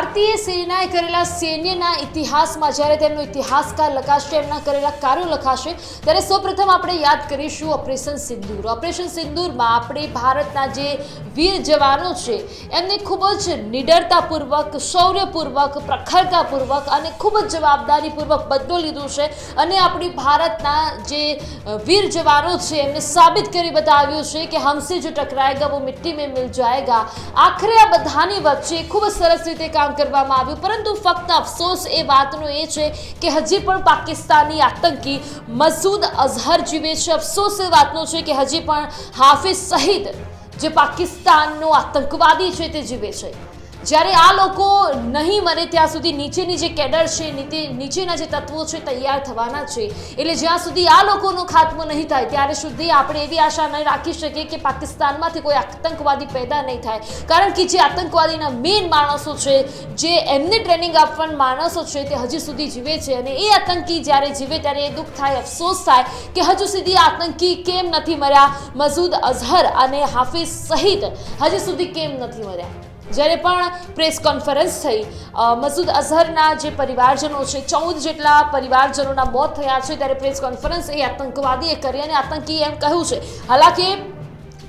ભારતીય સેનાએ કરેલા સૈન્યના ઇતિહાસમાં જ્યારે તેમનો ઇતિહાસકાર લખાશે, એમના કરેલા કાર્યો લખાશે, ત્યારે સૌપ્રથમ આપણે યાદ કરીશું ઓપરેશન સિંદૂર. ઓપરેશન સિંદૂરમાં આપણે ભારતના જે વીર જવાનો છે એમને ખૂબ જ નિડરતાપૂર્વક, શૌર્યપૂર્વક, પ્રખરતાપૂર્વક અને ખૂબ જ જવાબદારીપૂર્વક બદલો લીધો છે અને આપણી ભારતના જે વીર જવાનો છે એમને સાબિત કરી બતાવ્યું છે કે हमसे जो टकराएगा वो मिट्टी में मिल जाएगा. આખરે આ બધાની વચ્ચે ખૂબ જ સરસ રીતે કામ કરવામાં આવ્યું, પરંતુ ફક્ત અફસોસ એ વાતનો એ છે કે હજી પણ પાકિસ્તાની આતંકી મસૂદ અઝહર જીવે છે. અફસોસ એ વાતનો છે કે હજી પણ હાફિઝ સઈદ જે પાકિસ્તાનનો આતંકવાદી છે તે જીવે છે. જ્યારે આ લોકો નહીં મરે ત્યાં સુધી નીચેની જે કેડર છે, નીચેના જે તત્વો છે તૈયાર થવાના છે. એટલે જ્યાં સુધી આ લોકોનો ખાત્મો નહીં થાય ત્યારે સુધી આપણે એવી આશા નહીં રાખી શકીએ કે પાકિસ્તાનમાંથી કોઈ આતંકવાદી પેદા નહીં થાય, કારણ કે જે આતંકવાદીના મેઇન માણસો છે, જે એમને ટ્રેનિંગ આપવાના માણસો છે તે હજી સુધી જીવે છે. અને એ આતંકી જ્યારે જીવે ત્યારે એ દુઃખ થાય, અફસોસ થાય કે હજુ સુધી આતંકી કેમ નથી મર્યા. મસૂદ અઝહર અને હાફિઝ સઈદ હજી સુધી કેમ નથી મર્યા. જ્યારે પણ પ્રેસ કોન્ફરન્સ થઈ, મસૂદ અઝહરના જે પરિવારજનો છે, 14 જેટલા પરિવારજનોના મોત થયા છે, ત્યારે પ્રેસ કોન્ફરન્સ એ આતંકવાદીએ કરી અને આતંકી એમ કહ્યું છે. હાલાકી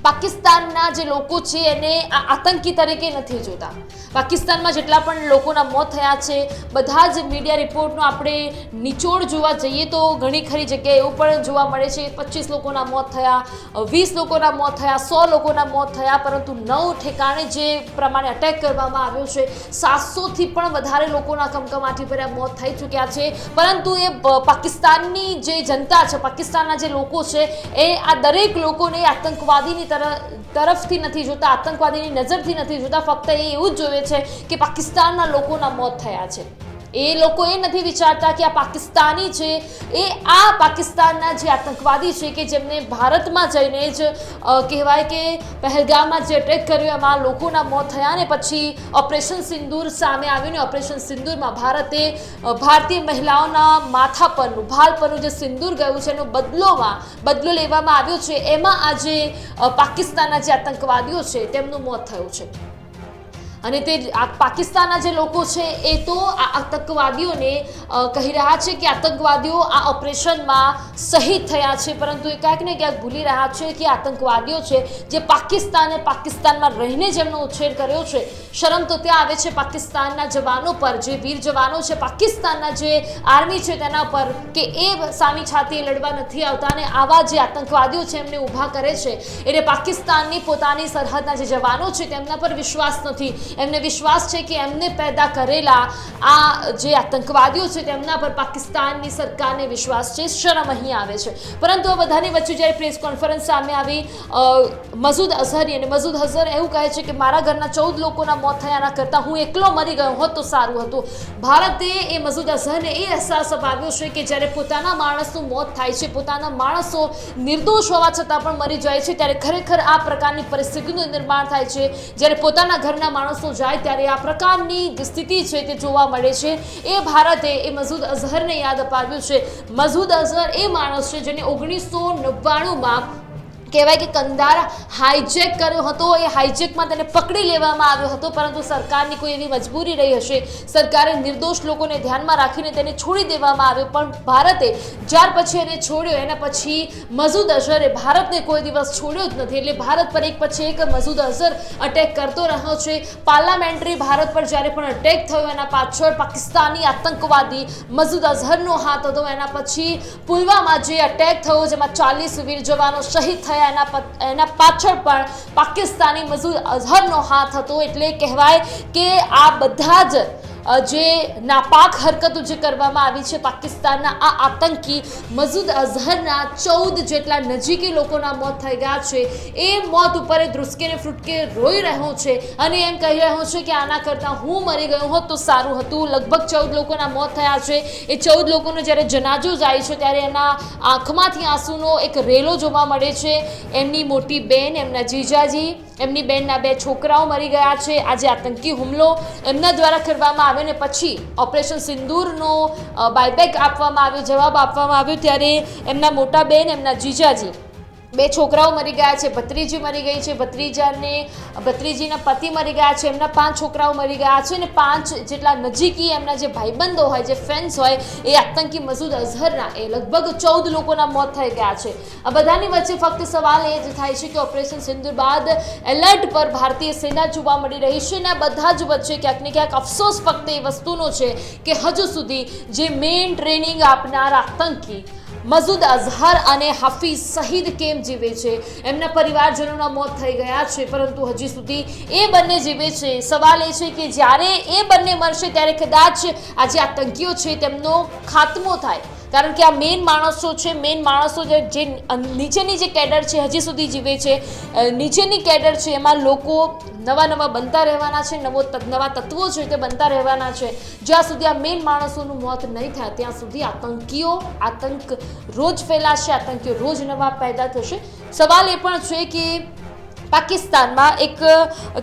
પાકિસ્તાનના જે લોકો છે એને આતંકી તરીકે નથી જોતા. પાકિસ્તાનમાં જેટલા પણ લોકોના મોત થયા છે, બધા જ મીડિયા રિપોર્ટનો આપણે નિચોડ જોવા જઈએ તો ઘણી ખરી જગ્યાએ એવું પણ જોવા મળે છે 25 લોકોના મોત થયા, 20 લોકોના મોત થયા, 100 લોકોના મોત થયા, પરંતુ 9 ઠેકાણે જે પ્રમાણે અટેક કરવામાં આવ્યો છે 700થી પણ વધારે લોકોના કમકમાટી ભર્યા મોત થઈ ચૂક્યા છે. પરંતુ એ પાકિસ્તાનની જે જનતા છે, પાકિસ્તાનના જે લોકો છે એ આ દરેક લોકોને આતંકવાદીની તરફથી નથી જોતા, આતંકવાદીની નજરથી નથી જોતા. ફક્ત એ એવું જ જોવે છે કે પાકિસ્તાનના લોકોના મોત થયા છે. એ લોકો એ નથી વિચારતા કે આ પાકિસ્તાની છે એ આ પાકિસ્તાનના જે આતંકવાદી છે કે જેમને ભારતમાં જઈને જ કહેવાય કે પહેલગામમાં જે અટેક કર્યો એમાં લોકોના મોત થયા અને પછી ઓપરેશન સિંદૂર સામે આવ્યું ને ઓપરેશન સિંદૂરમાં ભારતે ભારતીય મહિલાઓના માથા પરનું, ભાલ પરનું જે સિંદૂર ગયું છે એનો બદલો લેવામાં આવ્યો છે. એમાં આજે પાકિસ્તાનના જે આતંકવાદીઓ છે તેમનું મોત થયું છે. અને તે પાકિસ્તાનના જે લોકો છે એ તો આ આતંકવાદીઓને કહી રહ્યા છે કે આતંકવાદીઓ આ ઓપરેશનમાં શહીદ થયા છે, પરંતુ એ ક્યાંક ને ક્યાંક ભૂલી રહ્યા છે કે આતંકવાદીઓ છે જે પાકિસ્તાનમાં રહીને જેમનો ઉછેર કર્યો છે. શરમ તો ત્યાં આવે છે પાકિસ્તાનના જવાનો પર, જે વીર જવાનો છે, પાકિસ્તાનના જે આર્મી છે તેના પર, કે એ સામી છાતીએ લડવા નથી આવતા અને આવા જે આતંકવાદીઓ છે એમને ઊભા કરે છે. એટલે પાકિસ્તાનની પોતાની સરહદના જે જવાનો છે તેમના પર વિશ્વાસ નથી. એમને વિશ્વાસ છે કે એમને પેદા કરેલા આ જે આતંકવાદીઓ છે તેમના પર પાકિસ્તાનની સરકારને વિશ્વાસ છે. શરમ અહીં આવે છે. પરંતુ આ બધાની વચ્ચે જ્યારે પ્રેસ કોન્ફરન્સ સામે આવી મસૂદ અઝહરી, અને મસૂદ અઝહર એવું કહે છે કે મારા ઘરના 14 લોકોના મોત થયાના કરતાં હું એકલો મરી ગયો હોત તો સારું હતું. ભારતે એ મસૂદ અઝહરને એ અહેસાસ અપાવ્યો છે કે જ્યારે પોતાના માણસનું મોત થાય છે, પોતાના માણસો નિર્દોષ હોવા છતાં પણ મરી જાય છે, ત્યારે ખરેખર આ પ્રકારની પરિસ્થિતિનું નિર્માણ થાય છે. જ્યારે પોતાના ઘરના માણસો જાય ત્યારે આ પ્રકારની સ્થિતિ છે તે જોવા મળે છે. એ ભારતે એ મસૂદ અઝહરને યાદ અપાવ્યું છે. મસૂદ અઝહર એ માણસ છે જેને 1999માં કહેવાય કે કંદાર હાઈજેક કર્યો હતો. એ હાઈજેકમાં તેને પકડી લેવામાં આવ્યો હતો, પરંતુ સરકારની કોઈ એવી મજબૂરી રહી હશે, સરકારે નિર્દોષ લોકોને ધ્યાનમાં રાખીને તેને છોડી દેવામાં આવ્યો. પણ ભારતે જ્યાર પછી એને છોડ્યો એના પછી મસૂદ અઝહરે ભારતને કોઈ દિવસ છોડ્યો જ નથી. એટલે ભારત પર એક પછી એક મસૂદ અઝહર અટેક કરતો રહ્યો છે. પાર્લામેન્ટરી ભારત પર જ્યારે પણ અટેક થયો એના પાછળ પાકિસ્તાની આતંકવાદી મસૂદ અઝહરનો હાથ હતો. એના પછી પુલવામા જે અટેક થયો જેમાં 40 વીર જવાનો શહીદ થયા, એના પાછળ પણ પાકિસ્તાની મસૂદ અઝહરનો હાથ હતો. એટલે કહેવાય કે આ બધા જ જે નાપાક હરકતો જે કરવામાં આવી છે પાકિસ્તાનના આ આતંકી મસૂદ અઝહરના 14 જેટલા નજીકી લોકોના મોત થઈ ગયા છે. એ મોત ઉપર ધ્રુસકે ને ફ્રૂટકે રોઈ રહ્યો છે અને એમ કહી રહ્યો છે કે આના કરતાં હું મરી ગયો હોત તો સારું હતું. લગભગ 14 લોકોના મોત થયા છે. એ 14 લોકોનો જ્યારે જનાજો જાય છે ત્યારે એના આંખમાંથી આંસુનો એક રેલો જોવા મળે છે. એમની મોટી બેન, એમના જીજાજી, એમની બેનના 2 છોકરાઓ મરી ગયા છે. આજે આતંકી હુમલો એમના દ્વારા કરવામાં આવ્યો ને પછી ઓપરેશન સિંદૂરનો બાયબેક આપવામાં આવ્યો, જવાબ આપવામાં આવ્યો, ત્યારે એમના મોટા બેન, એમના જીજાજી 2 છોકરાઓ મરી ગયા છે, ભત્રીજી મરી ગઈ છે, ભત્રીજીના પતિ મરી ગયા છે, એમના 5 છોકરાઓ મરી ગયા છે અને 5 જેટલા નજીકી એમના જે ભાઈબંધો હોય, જે ફ્રેન્ડ્સ હોય, એ આતંકી મસૂદ અઝહરના એ લગભગ 14 લોકોના મોત થઈ ગયા છે. આ બધાની વચ્ચે ફક્ત સવાલ એ જ થાય છે કે ઓપરેશન સિંદૂર બાદ એલર્ટ પર ભારતીય સેના જોવા મળી રહી છે અને આ બધા જ વચ્ચે ક્યાંક ને ક્યાંક અફસોસ ફક્ત એ વસ્તુનો છે કે હજુ સુધી જે મેઇન ટ્રેનિંગ આપનાર આતંકી મસૂદ અઝહર અને હાફિઝ સઈદ કેમ જીવે છે, એમના પરિવારજનોના મોત થઈ ગયા છે, પરંતુ હજી સુધી એ બંને જીવે છે. સવાલ એ છે કે જ્યારે એ બંને મરશે ત્યારે કદાચ આ જે આતંકીઓ છે તેમનો ખાત્મો થાય, કારણ કે આ મેઇન માણસો છે, મેઇન માણસો જે નીચેની જે કેડર છે હજી સુધી જીવે છે, નીચેની કેડર છે, એમાં લોકો નવા બનતા રહેવાના છે, નવા તત્વો છે તે બનતા રહેવાના છે. જ્યાં સુધી આ મેઇન માણસોનું મોત નહીં થાય ત્યાં સુધી આતંક રોજ ફેલાશે, આતંકીઓ રોજ નવા પેદા થશે. સવાલ એ પણ છે કે પાકિસ્તાનમાં એક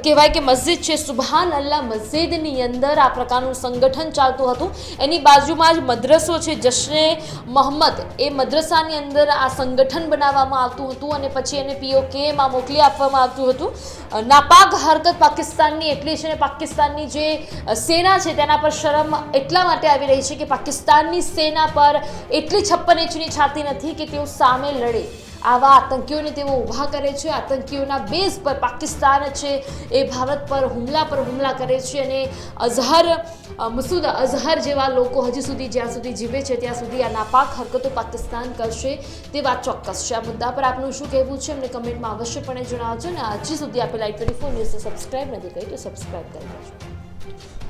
કહેવાય કે મસ્જિદ છે, સુબહાન અલ્લાહ મસ્જિદની અંદર આ પ્રકારનું સંગઠન ચાલતું હતું. એની બાજુમાં જ મદ્રસો છે, જશ્ને મોહમ્મદ, એ મદ્રસાની અંદર આ સંગઠન બનાવવામાં આવતું હતું અને પછી એને POKમાં મોકલી આપવામાં આવતું હતું. નાપાક હરકત પાકિસ્તાનની એટલી છે અને પાકિસ્તાનની જે સેના છે તેના પર શરમ એટલા માટે આવી રહી છે કે પાકિસ્તાનની સેના પર એટલી 56 ઇંચની છાતી નથી કે તેઓ સામે લડે. આવા આતંકીઓને તેઓ ઊભા કરે છે. આતંકીઓના બેઝ પર પાકિસ્તાન છે એ ભારત પર હુમલા કરે છે અને મસૂદ અઝહર જેવા લોકો હજી સુધી જ્યાં સુધી જીવે છે ત્યાં સુધી આ નાપાક હરકતો પાકિસ્તાન કરશે તે વાત ચોક્કસ છે. આ મુદ્દા પર આપનું શું કહેવું છે અમને કમેન્ટમાં અવશ્યપણે જણાવજો અને હજી સુધી આપેલા i24 ન્યૂઝને સબસ્ક્રાઇબ નથી કરી તો સબસ્ક્રાઇબ કરી દેજો.